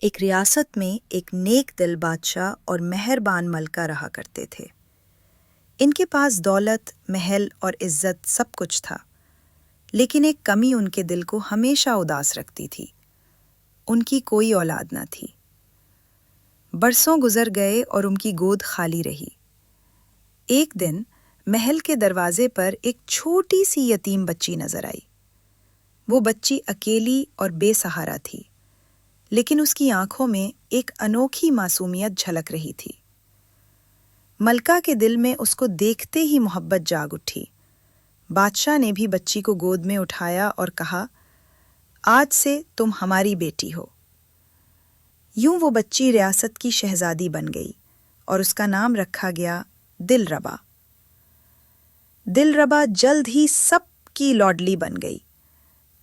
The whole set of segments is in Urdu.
ایک ریاست میں ایک نیک دل بادشاہ اور مہربان ملکہ رہا کرتے تھے۔ ان کے پاس دولت، محل اور عزت سب کچھ تھا، لیکن ایک کمی ان کے دل کو ہمیشہ اداس رکھتی تھی۔ ان کی کوئی اولاد نہ تھی۔ برسوں گزر گئے اور ان کی گود خالی رہی۔ ایک دن محل کے دروازے پر ایک چھوٹی سی یتیم بچی نظر آئی۔ وہ بچی اکیلی اور بے سہارا تھی، لیکن اس کی آنکھوں میں ایک انوکھی معصومیت جھلک رہی تھی۔ ملکہ کے دل میں اس کو دیکھتے ہی محبت جاگ اٹھی۔ بادشاہ نے بھی بچی کو گود میں اٹھایا اور کہا، آج سے تم ہماری بیٹی ہو۔ یوں وہ بچی ریاست کی شہزادی بن گئی اور اس کا نام رکھا گیا دلربا۔ دلربا جلد ہی سب کی لاڈلی بن گئی۔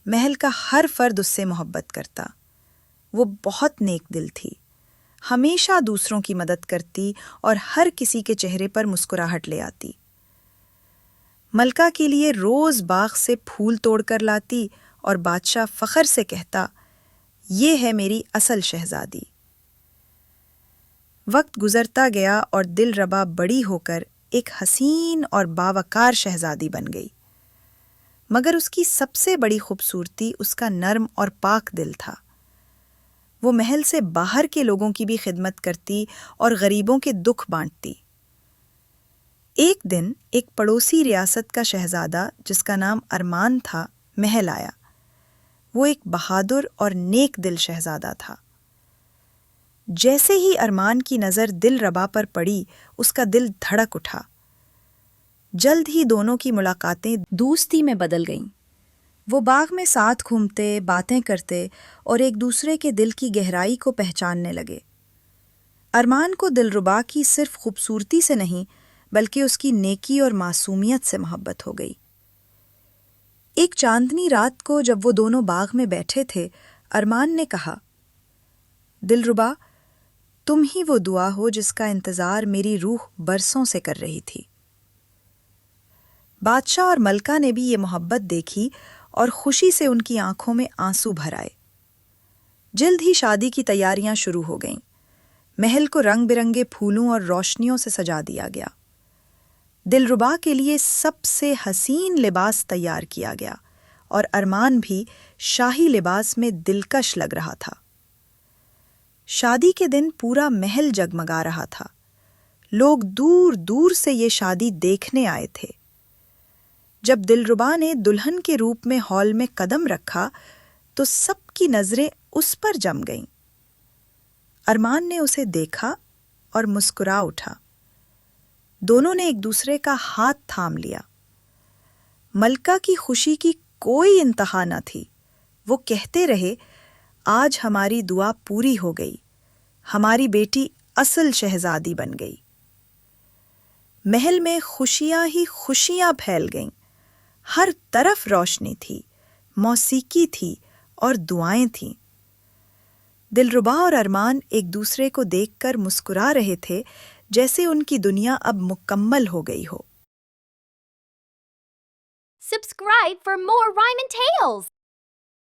محل کا ہر فرد اس سے محبت کرتا۔ وہ بہت نیک دل تھی، ہمیشہ دوسروں کی مدد کرتی اور ہر کسی کے چہرے پر مسکراہٹ لے آتی۔ ملکہ کے لیے روز باغ سے پھول توڑ کر لاتی اور بادشاہ فخر سے کہتا، یہ ہے میری اصل شہزادی۔ وقت گزرتا گیا اور دلربا بڑی ہو کر ایک حسین اور باوقار شہزادی بن گئی، مگر اس کی سب سے بڑی خوبصورتی اس کا نرم اور پاک دل تھا۔ وہ محل سے باہر کے لوگوں کی بھی خدمت کرتی اور غریبوں کے دکھ بانٹتی۔ ایک دن ایک پڑوسی ریاست کا شہزادہ جس کا نام ارمان تھا محل آیا۔ وہ ایک بہادر اور نیک دل شہزادہ تھا۔ جیسے ہی ارمان کی نظر دلربا پر پڑی، اس کا دل دھڑک اٹھا۔ جلد ہی دونوں کی ملاقاتیں دوستی میں بدل گئیں۔ وہ باغ میں ساتھ گھومتے، باتیں کرتے اور ایک دوسرے کے دل کی گہرائی کو پہچاننے لگے۔ ارمان کو دلربا کی صرف خوبصورتی سے نہیں بلکہ اس کی نیکی اور معصومیت سے محبت ہو گئی۔ ایک چاندنی رات کو جب وہ دونوں باغ میں بیٹھے تھے، ارمان نے کہا، دلربا، تم ہی وہ دعا ہو جس کا انتظار میری روح برسوں سے کر رہی تھی۔ بادشاہ اور ملکہ نے بھی یہ محبت دیکھی اور خوشی سے ان کی آنکھوں میں آنسو بھر آئے۔ جلد ہی شادی کی تیاریاں شروع ہو گئیں۔ محل کو رنگ برنگے پھولوں اور روشنیوں سے سجا دیا گیا۔ دلربا کے لیے سب سے حسین لباس تیار کیا گیا اور ارمان بھی شاہی لباس میں دلکش لگ رہا تھا۔ شادی کے دن پورا محل جگمگا رہا تھا۔ لوگ دور دور سے یہ شادی دیکھنے آئے تھے۔ جب دلربا نے دلہن کے روپ میں ہال میں قدم رکھا تو سب کی نظریں اس پر جم گئیں۔ ارمان نے اسے دیکھا اور مسکرا اٹھا۔ دونوں نے ایک دوسرے کا ہاتھ تھام لیا۔ ملکہ کی خوشی کی کوئی انتہا نہ تھی۔ وہ کہتے رہے، آج ہماری دعا پوری ہو گئی، ہماری بیٹی اصل شہزادی بن گئی۔ محل میں خوشیاں ہی خوشیاں پھیل گئیں۔ ہر طرف روشنی تھی، موسیقی تھی اور دعائیں تھیں۔ دلربا اور ارمان ایک دوسرے کو دیکھ کر مسکرا رہے تھے جیسے ان کی دنیا اب مکمل ہو گئی ہو۔ Subscribe for more Rhyme and Tales!